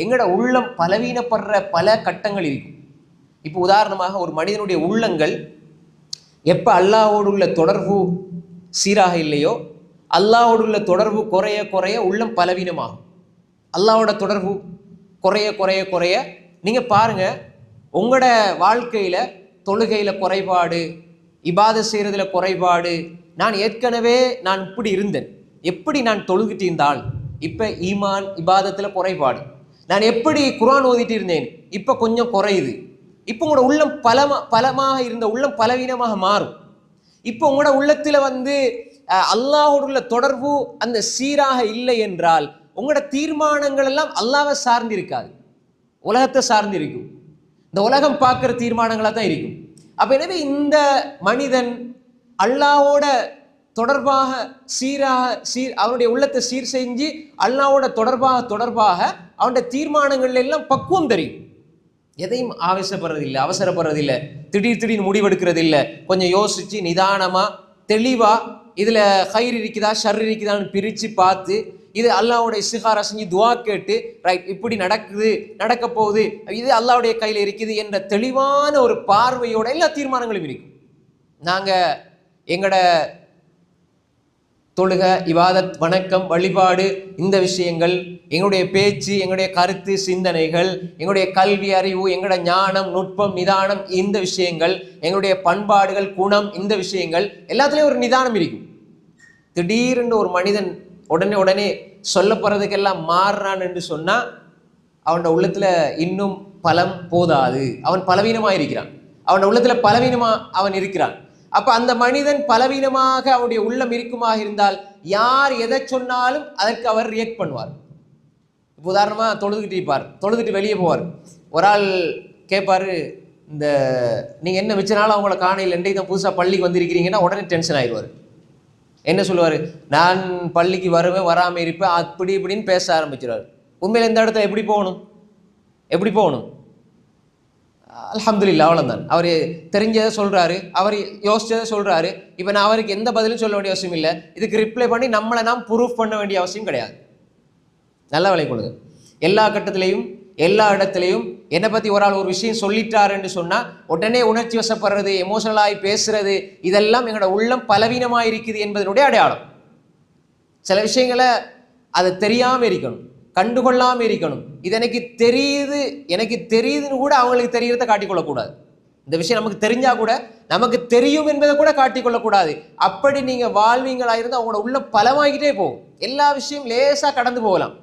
எங்கட உள்ளம் பலவீனப்படுற பல கட்டங்கள் இருக்கும். இப்போ உதாரணமாக ஒரு மனிதனுடைய உள்ளங்கள் எப்போ அல்லாஹ்வோடு உள்ள தொடர்பு சீராக இல்லையோ, அல்லாஹ்வோடு உள்ள தொடர்பு குறைய குறைய உள்ளம் பலவீனமாகும். அல்லாஹ்வோட தொடர்பு குறைய குறைய குறைய நீங்கள் பாருங்கள், உங்களோட வாழ்க்கையில் தொழுகையில் குறைபாடு, இபாதத் செய்கிறதுல குறைபாடு. நான் ஏற்கனவே இப்படி இருந்தேன், எப்படி நான் தொழுகிட்டு இருந்தால் இப்போ ஈமான் இபாதத்தில் குறைபாடு. நான் எப்படி குர்ஆன் ஓதிட்டு இருந்தேன், இப்போ கொஞ்சம் குறையுது. இப்போ உங்களோட உள்ளம் பலமாக இருந்த உள்ளம் பலவீனமாக மாறும். இப்போ உங்களோட உள்ளத்தில் அல்லாஹ்வோடு உள்ள தொடர்பு அந்த சீராக இல்லை என்றால் உங்களோட தீர்மானங்கள் எல்லாம் அல்லாஹ்வை சார்ந்து இருக்காது, உலகத்தை சார்ந்து இருக்கும். இந்த உலகம் பார்க்குற தீர்மானங்களாக தான் இருக்கும். அப்போ எனவே இந்த மனிதன் அல்லாஹ்வோட தொடர்பாக அவனுடைய உள்ளத்தை சீர் செஞ்சு அல்லாஹ்வோட தொடர்பாக அவனுடைய தீர்மானங்கள் எல்லாம் பக்குவம் தெரியும். எதையும் ஆவேசப்படுறதில்லை, அவசரப்படுறதில்லை, திடீர்னு முடிவெடுக்கிறது இல்லை. கொஞ்சம் யோசிச்சு நிதானமாக தெளிவாக இதில் ஹைர் இருக்குதா ஷர் இருக்குதான்னு பிரித்து பார்த்து இது அல்லாஹ்வோட இஸ்திகாரா செஞ்சு துவா கேட்டு ரைட் இப்படி நடக்க போகுது, இது அல்லாஹ்வுடைய கையில் இருக்குது என்ற தெளிவான ஒரு பார்வையோட எல்லா தீர்மானங்களும் இருக்கும். நாங்கள் எங்களோட தொழுக, இபாதத், வணக்கம், வழிபாடு, இந்த விஷயங்கள், எங்களுடைய பேச்சு, எங்களுடைய கருத்து, சிந்தனைகள், எங்களுடைய கல்வி அறிவு, எங்களுடைய ஞானம், நுட்பம், நிதானம், இந்த விஷயங்கள், எங்களுடைய பண்பாடுகள், குணம், இந்த விஷயங்கள் எல்லாத்துலேயும் ஒரு நிதானம் இருக்கும். திடீரென்று ஒரு மனிதன் உடனே சொல்லப்படுறதுக்கெல்லாம் மாறுறான் என்று சொன்னால் அவனோட உள்ளத்தில் இன்னும் பலம் போதாது, அவன் பலவீனமாக இருக்கிறான். அவனோட உள்ளத்தில் பலவீனமாக அவன் இருக்கிறான். அப்போ அந்த மனிதன் பலவீனமாக அவனுடைய உள்ளம் இருக்குமாக இருந்தால் யார் எதை சொன்னாலும் அதற்கு அவர் ரியாக்ட் பண்ணுவார். இப்போ உதாரணமாக தொழுதுகிட்டு வெளியே போவார். ஒரு ஆள் கேட்பார், இந்த நீங்கள் என்ன மிச்சனாலும் அவங்கள காணையில் இன்றைக்கு தான் புதுசாக பள்ளிக்கு வந்திருக்கிறீங்கன்னா உடனே டென்ஷன் ஆயிடுவார். என்ன சொல்லுவார், நான் பள்ளிக்கு வருவேன், வராமல் இருப்பேன், அப்படி இப்படின்னு பேச ஆரம்பிச்சிடுவார். உண்மையில் இந்த இடத்துல எப்படி போகணும்? அல்ஹம்துலில்லாஹ், அவ்வளோதான். அவர் தெரிஞ்சதை சொல்கிறாரு, அவர் யோசிச்சதை சொல்கிறாரு. இப்போ நான் அவருக்கு எந்த பதிலும் சொல்ல வேண்டிய அவசியம் இல்லை. இதுக்கு ரிப்ளை பண்ணி நம்மளை நாம் ப்ரூஃப் பண்ண வேண்டிய அவசியம் கிடையாது. நல்லா விளை கொடுங்க. எல்லா கட்டத்திலையும் எல்லா இடத்துலையும் என்னை பற்றி ஒரு ஆள் ஒரு விஷயம் சொல்லிட்டாருன்னு சொன்னால் உடனே உணர்ச்சி வசப்படுறது, எமோஷனலாகி பேசுறது, இதெல்லாம் எங்களோட உள்ளம் பலவீனமாக இருக்குது என்பதனுடைய அடையாளம். சில விஷயங்களை அதை தெரியாமல் இருக்கணும், கண்டுகொள்ளாமல் இருக்கணும். இது எனக்கு தெரியுதுன்னு கூட அவங்களுக்கு தெரியறத காட்டிக்கொள்ளக்கூடாது. இந்த விஷயம் நமக்கு தெரிஞ்சா கூட நமக்கு தெரியும் என்பதை கூட காட்டிக்கொள்ளக்கூடாது. அப்படி நீங்கள் வாழ்வீங்களாக இருந்தால் அவங்களோட உள்ள பலமாகிட்டே போகும். எல்லா விஷயம் லேசாக கடந்து போகலாம்.